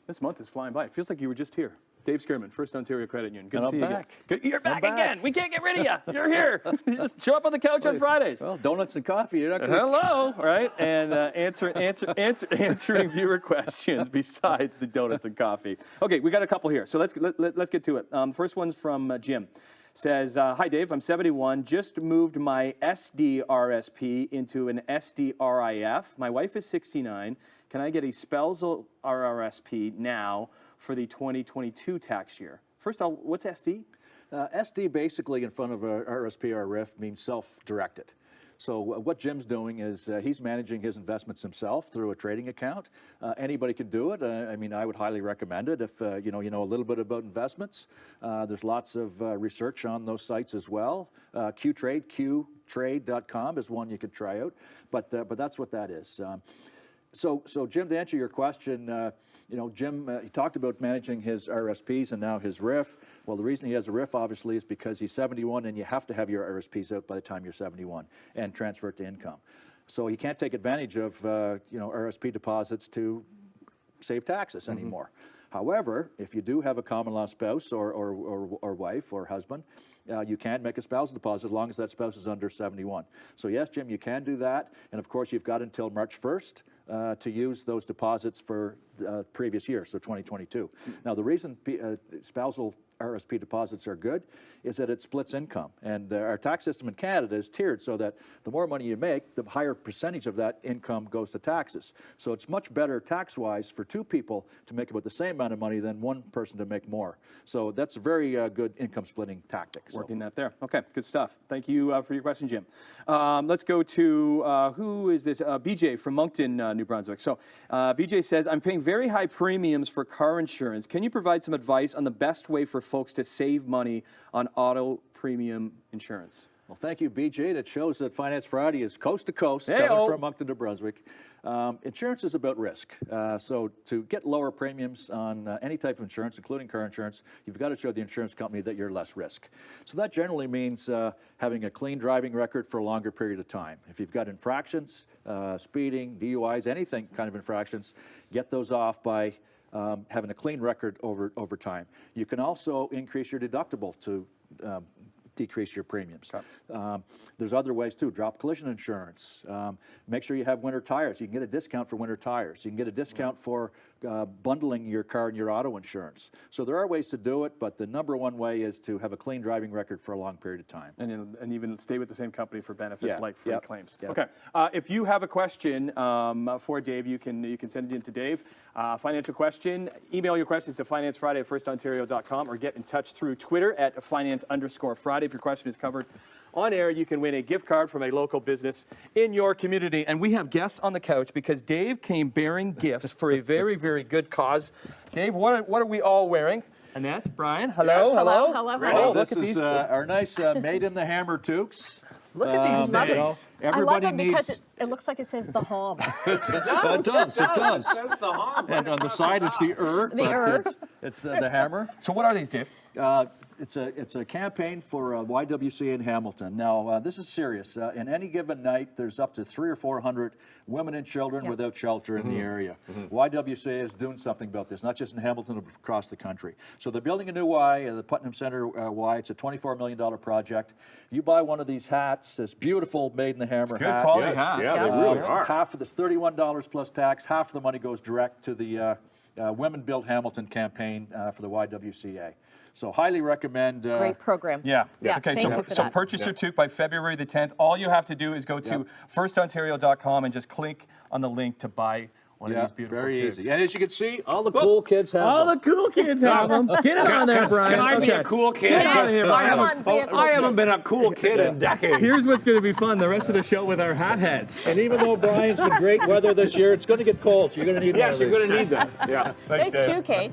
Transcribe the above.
This month is flying by. It feels like you were just here. Dave Skierman, First Ontario Credit Union. Good to see you back. again. You're back again. We can't get rid of you. You're here. You just show up on the couch on Fridays. Well, donuts and coffee. You're not gonna... Hello, right? And answering viewer questions besides the donuts and coffee. Okay, we got a couple here, so let's get to it. First one's from Jim. Says, hi Dave, I'm 71, just moved my SDRSP into an SDRIF. My wife is 69. Can I get a spousal RRSP now for the 2022 tax year? First of all, what's SD? SD basically in front of a RSP RIF means self-directed. So what Jim's doing is he's managing his investments himself through a trading account. Anybody can do it. I mean, I would highly recommend it if you know a little bit about investments. There's lots of research on those sites as well. qtrade.com is one you could try out. But that's what that is. So Jim, to answer your question, Jim, he talked about managing his RSPs and now his RIF. Well, the reason he has a RIF, obviously, is because he's 71 and you have to have your RSPs out by the time you're 71 and transfer it to income. So he can't take advantage of, RSP deposits to save taxes anymore. However, if you do have a common law spouse or wife or husband, you can make a spousal deposit as long as that spouse is under 71. So yes, Jim, you can do that. And of course, you've got until March 1st to use those deposits for the previous year, so 2022. Now, the reason spousal RSP deposits are good is that it splits income. And our tax system in Canada is tiered so that the more money you make, the higher percentage of that income goes to taxes. So it's much better tax-wise for two people to make about the same amount of money than one person to make more. So that's a very good income splitting tactic. Working that there. Okay, good stuff. Thank you for your question, Jim. Let's go to, who is this? BJ from Moncton, New Brunswick. So BJ says, I'm paying very high premiums for car insurance. Can you provide some advice on the best way for folks to save money on auto premium insurance? Well, thank you, BJ. That shows that Finance Friday is coast to coast, coming from Moncton, New Brunswick. Insurance is about risk. So to get lower premiums on any type of insurance, including car insurance, you've got to show the insurance company that you're less risk. So that generally means having a clean driving record for a longer period of time. If you've got infractions, speeding, DUIs, anything kind of infractions, get those off by having a clean record over time. You can also increase your deductible to decrease your premiums. Okay. There's other ways too. Drop collision insurance. Make sure you have winter tires. You can get a discount for winter tires. You can get a discount for bundling your car and your auto insurance. So there are ways to do it, but the number one way is to have a clean driving record for a long period of time. And even stay with the same company for benefits like free claims. Yep. Okay. If you have a question for Dave, you can send it in to Dave. Financial question, email your questions to financefriday@firstontario.com or get in touch through Twitter at @finance_Friday. If your question is covered on air, you can win a gift card from a local business in your community. And we have guests on the couch because Dave came bearing gifts for a very, very good cause. Dave, what are we all wearing? Annette, Brian, hello, yes, hello. Oh, this is our nice Made in the Hammer toques. Look at these things. Everybody I love it needs... because it looks like it says the Hom. It does. It says the Hom. And on the side, it's the it's the hammer. So what are these, Dave? It's a campaign for YWCA in Hamilton. Now, this is serious. In any given night, there's up to 300 or 400 women and children without shelter in the area. YWCA is doing something about this, not just in Hamilton, but across the country. So they're building a new Y, the Putnam Center Y. It's a $24 million project. You buy one of these hats, this beautiful Made in the Hammer hat. Good quality hat. Yeah, they really are. Half of this, $31 plus tax, half of the money goes direct to the Women Build Hamilton campaign for the YWCA. So highly recommend. Great program. Yeah. Okay, so purchase your toque by February the 10th. All you have to do is go to firstontario.com and just click on the link to buy one of these beautiful very toques. easy. And as you can see, all the cool kids have All them. the cool kids have them. Get on there, Brian. Can I be a cool kid? Get out of here, Brian. I haven't been a cool kid in decades. Here's what's going to be fun, the rest of the show with our hat heads. And even though Brian's been great weather this year, it's going to get cold, so you're going to need one of Yes, you're these. going to need them. Yeah. Thanks, 2K.